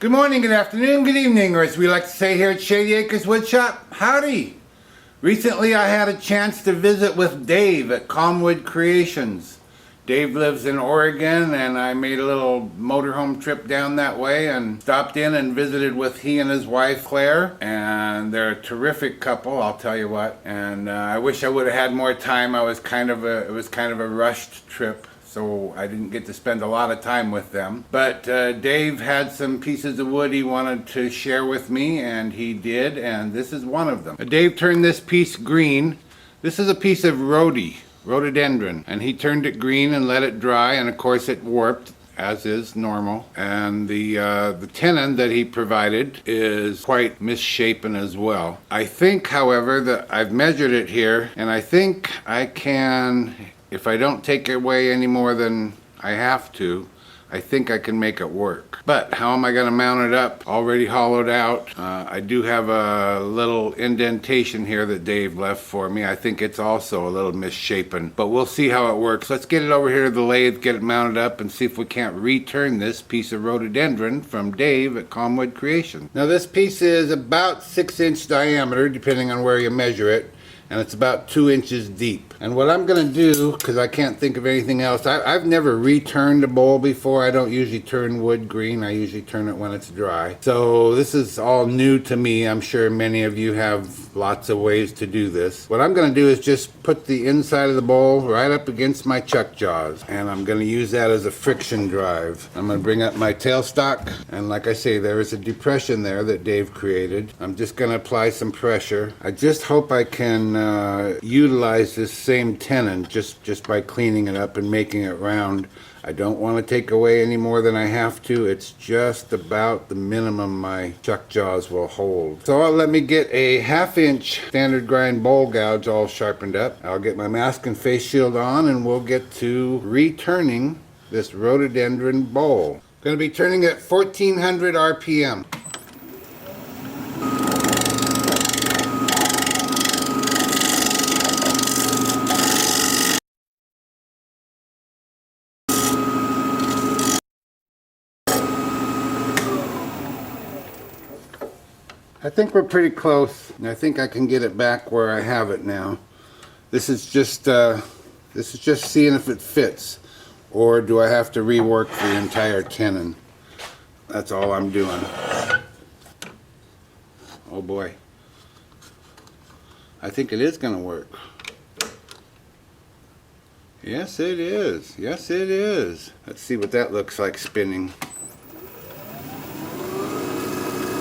Good morning, good afternoon, good evening, or as we like to say here at Shady Acres Woodshop, howdy! Recently I had a chance to visit with Dave at Calmwood Creations. Dave lives in Oregon, and I made a little motorhome trip down that way and stopped in and visited with he and his wife Claire, and they're a terrific couple, I'll tell you what. And I wish I would have had more time. It was kind of a rushed trip, so I didn't get to spend a lot of time with them. But Dave had some pieces of wood he wanted to share with me, and he did, and this is one of them. Dave turned this piece green. This is a piece of Rhododendron, and he turned it green and let it dry, and of course it warped, as is normal. And the tenon that he provided is quite misshapen as well. I think, however, that I've measured it here, and I think I can, if I don't take away any more than I have to, I think I can make it work. But how am I going to mount it up? Already hollowed out. I do have a little indentation here that Dave left for me. I think it's also a little misshapen, but we'll see how it works. Let's get it over here to the lathe, get it mounted up, and see if we can't return this piece of rhododendron from Dave at Calmwood Creations. Now this piece is about 6-inch diameter, depending on where you measure it, and it's about 2 inches deep. And what I'm gonna do, because I can't think of anything else, I've never returned a bowl before. I don't usually turn wood green. I usually turn it when it's dry. So this is all new to me. I'm sure many of you have lots of ways to do this. What I'm gonna do is just put the inside of the bowl right up against my chuck jaws, and I'm gonna use that as a friction drive. I'm gonna bring up my tailstock, and like I say, there is a depression there that Dave created. I'm just gonna apply some pressure. I just hope I can utilize this same tenon just by cleaning it up and making it round. I don't want to take away any more than I have to. It's just about the minimum my chuck jaws will hold. So let me get a 1/2-inch standard grind bowl gouge all sharpened up. I'll get my mask and face shield on, and we'll get to returning this rhododendron bowl. Going to be turning at 1400 RPM. I think we're pretty close, and I think I can get it back where I have it now. This is just seeing if it fits, or do I have to rework the entire tenon? That's all I'm doing. Oh boy. I think it is going to work. Yes, it is. Yes, it is. Let's see what that looks like spinning.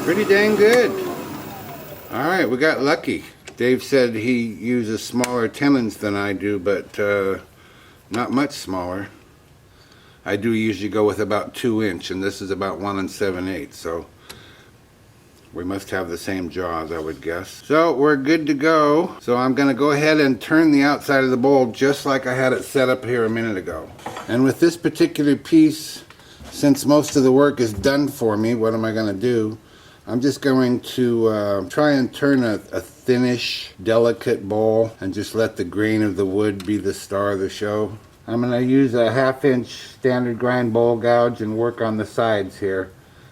Pretty dang good. Alright, we got lucky. Dave said he uses smaller tenons than I do, but not much smaller. I do usually go with about 2-inch, and this is about 1 7/8, so we must have the same jaws, I would guess. So we're good to go. So I'm going to go ahead and turn the outside of the bowl just like I had it set up here a minute ago. And with this particular piece, since most of the work is done for me, what am I going to do? I'm just going to try and turn a thinnish, delicate bowl and just let the grain of the wood be the star of the show. I'm going to use a 1/2-inch standard grind bowl gouge and work on the sides here.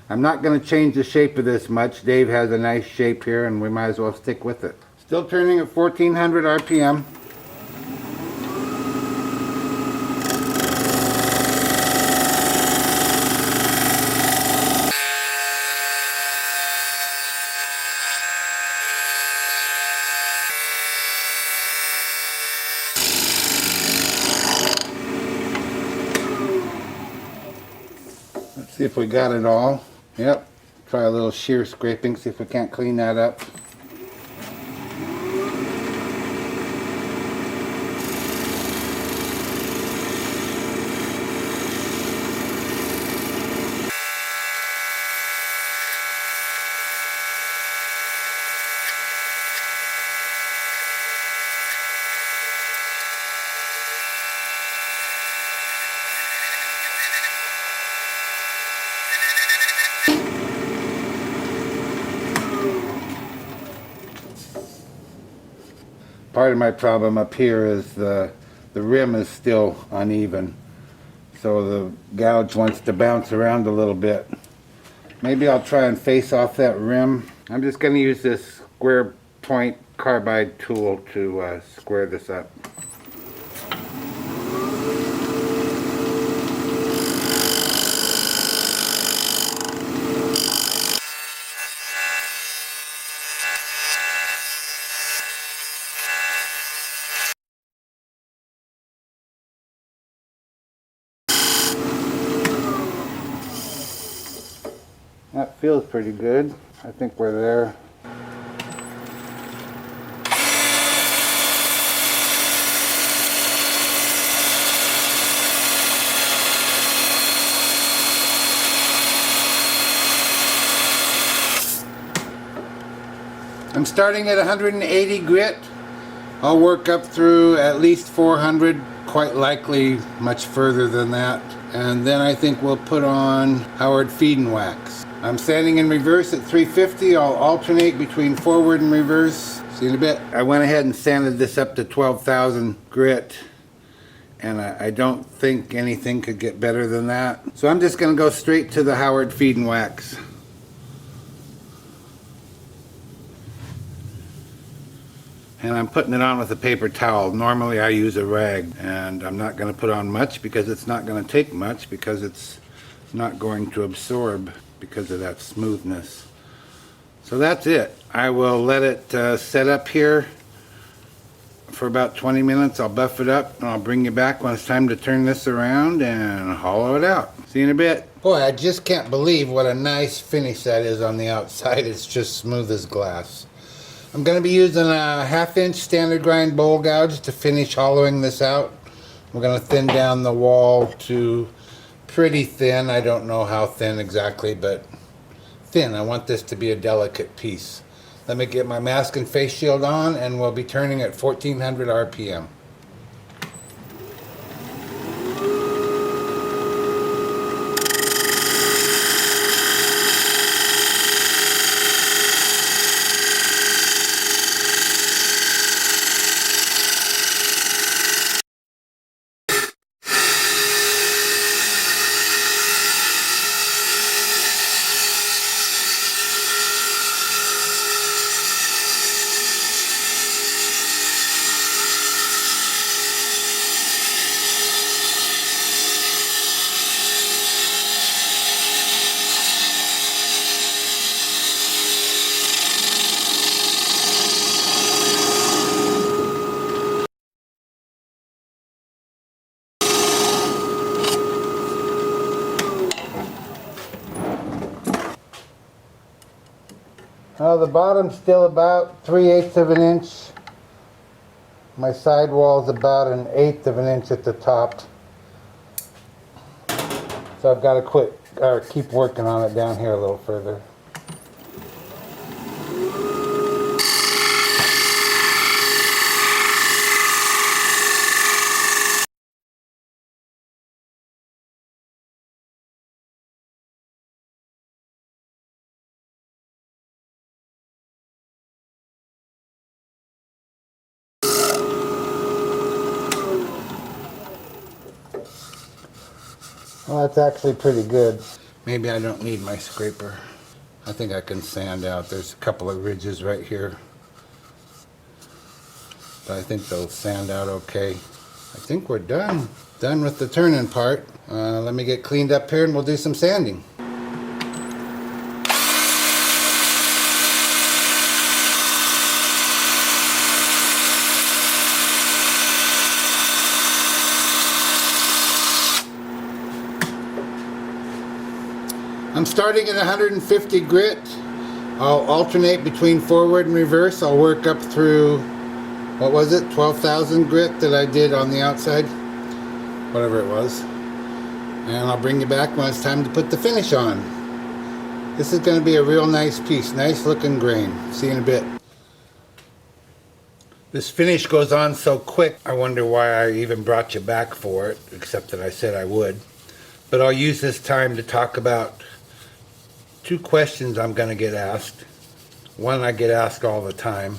I'm not going to change the shape of this much. Dave has a nice shape here, and we might as well stick with it. Still turning at 1400 RPM. See if we got it all. Yep. Try a little shear scraping, see if we can't clean that up. Part of my problem up here is the rim is still uneven, so the gouge wants to bounce around a little bit, Maybe I'll try and face off that rim. I'm just going to use this square point carbide tool to square this up. That feels pretty good. I think we're there. I'm starting at 180 grit. I'll work up through at least 400, quite likely much further than that. And then I think we'll put on Howard feed and wax. I'm sanding in reverse at 350. I'll alternate between forward and reverse. See you in a bit. I went ahead and sanded this up to 12,000 grit. And I don't think anything could get better than that. So I'm just going to go straight to the Howard feed and wax. And I'm putting it on with a paper towel. Normally I use a rag, and I'm not going to put on much because it's not going to take much, because it's not going to absorb because of that smoothness. So that's it. I will let it set up here for about 20 minutes. I'll buff it up and I'll bring you back when it's time to turn this around and hollow it out. See you in a bit. Boy, I just can't believe what a nice finish that is on the outside. It's just smooth as glass. I'm going to be using a 1/2 inch standard grind bowl gouge to finish hollowing this out. We're going to thin down the wall to pretty thin. I don't know how thin exactly, but thin. I want this to be a delicate piece. Let me get my mask and face shield on, and we'll be turning at 1400 RPM. The bottom's still about 3/8 of an inch. My sidewall's about 1/8 of an inch at the top. So I've got to keep working on it down here a little further. Well, that's actually pretty good. Maybe I don't need my scraper. I think I can sand out. There's a couple of ridges right here, but I think they'll sand out okay. I think we're done. Done with the turning part. Let me get cleaned up here and we'll do some sanding. I'm starting at 150 grit. I'll alternate between forward and reverse. I'll work up through, what was it, 12,000 grit that I did on the outside, whatever it was. And I'll bring you back when it's time to put the finish on. This is going to be a real nice piece, nice looking grain. See you in a bit. This finish goes on so quick, I wonder why I even brought you back for it, except that I said I would. But I'll use this time to talk about 2 questions I'm going to get asked. One I get asked all the time,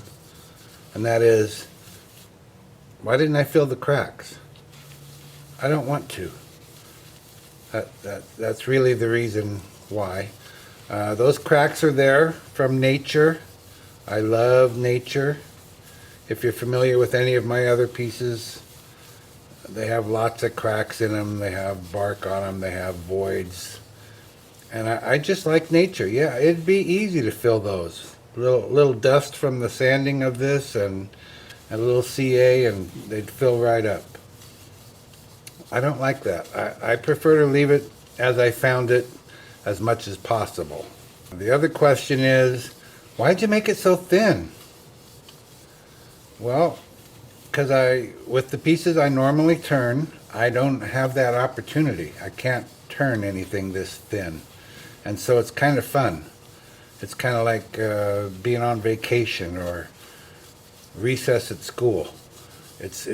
and that is, why didn't I fill the cracks? I don't want to. That's really the reason why. Those cracks are there from nature. I love nature. If you're familiar with any of my other pieces, they have lots of cracks in them. They have bark on them. They have voids. And I just like nature. Yeah, it'd be easy to fill those. Little dust from the sanding of this and a little CA and they'd fill right up. I don't like that. I prefer to leave it as I found it as much as possible. The other question is, why'd you make it so thin? Well, because with the pieces I normally turn, I don't have that opportunity. I can't turn anything this thin. And so it's kind of fun. It's kind of like being on vacation or recess at school. It's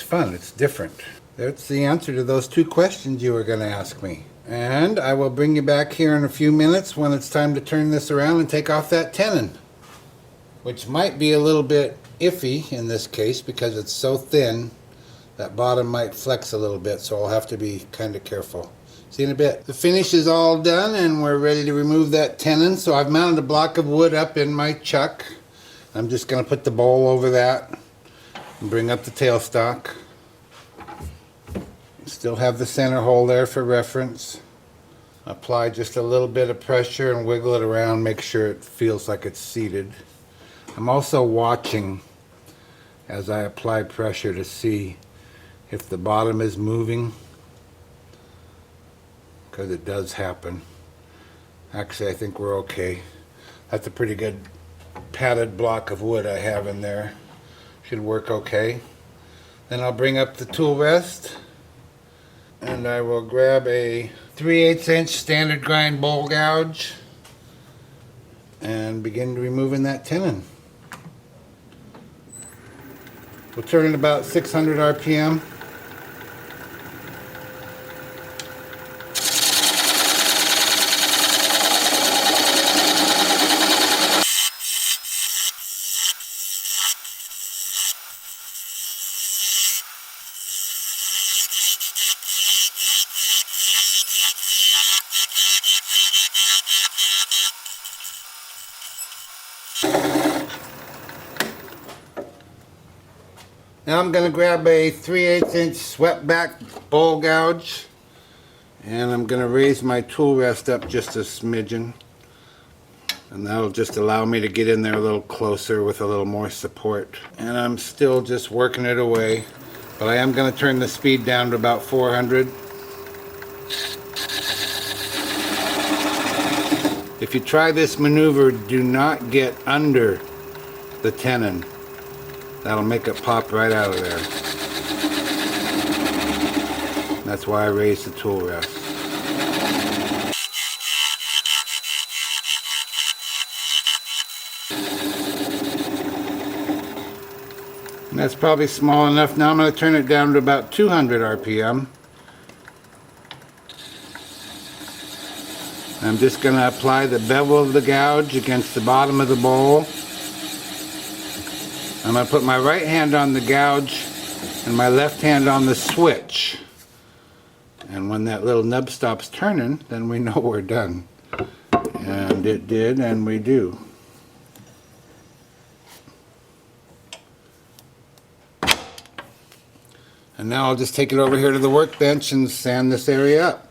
fun. It's different. That's the answer to those two questions you were going to ask me. And I will bring you back here in a few minutes when it's time to turn this around and take off that tenon, which might be a little bit iffy in this case because it's so thin that bottom might flex a little bit, so I'll have to be kind of careful. See you in a bit. The finish is all done and we're ready to remove that tenon. So I've mounted a block of wood up in my chuck. I'm just going to put the bowl over that and bring up the tailstock. Still have the center hole there for reference. Apply just a little bit of pressure and wiggle it around, make sure it feels like it's seated. I'm also watching as I apply pressure to see if the bottom is moving, because it does happen. Actually, I think we're okay. That's a pretty good padded block of wood I have in there. Should work okay. Then I'll bring up the tool rest and I will grab a 3/8 inch standard grind bowl gouge and begin removing that tenon. We'll turn it about 600 RPM. Now I'm going to grab a 3/8 inch swept back bowl gouge and I'm going to raise my tool rest up just a smidgen, and that'll just allow me to get in there a little closer with a little more support. And I'm still just working it away, but I am going to turn the speed down to about 400. If you try this maneuver, do not get under the tenon. That'll make it pop right out of there. That's why I raised the tool rest. And that's probably small enough. Now I'm going to turn it down to about 200 RPM. I'm just going to apply the bevel of the gouge against the bottom of the bowl. I'm going to put my right hand on the gouge and my left hand on the switch. And when that little nub stops turning, then we know we're done. And it did, and we do. And now I'll just take it over here to the workbench and sand this area up.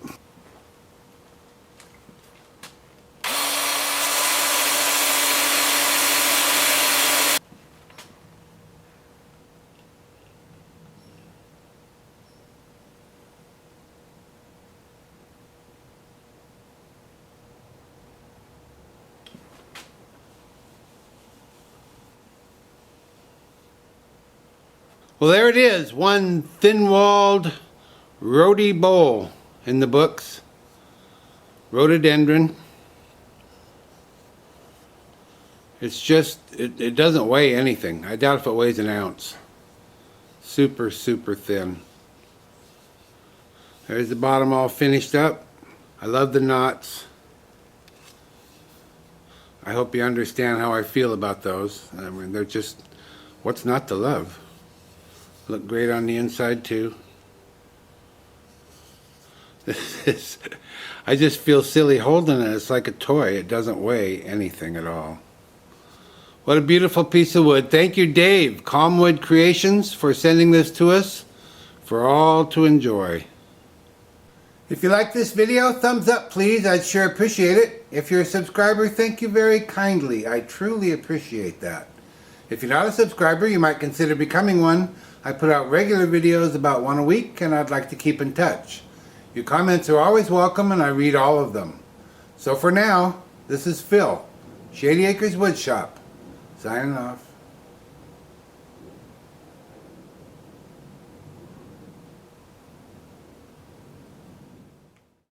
Well, there it is, one thin-walled rhody bowl in the books. Rhododendron. It's just, it doesn't weigh anything. I doubt if it weighs an ounce. Super, super thin. There's the bottom all finished up. I love the knots. I hope you understand how I feel about those. I mean, they're just, what's not to love? Look great on the inside too. this. I just feel silly holding it. It's like a toy. It doesn't weigh anything at all. What a beautiful piece of wood. Thank you, Dave, Calmwood Creations, for sending this to us for all to enjoy. If you like this video, thumbs up please. I'd sure appreciate it. If you're a subscriber, thank you very kindly. I truly appreciate that. If you're not a subscriber, you might consider becoming one. I put out regular videos about one a week, and I'd like to keep in touch. Your comments are always welcome, and I read all of them. So for now, this is Phil, Shady Acres Woodshop, signing off.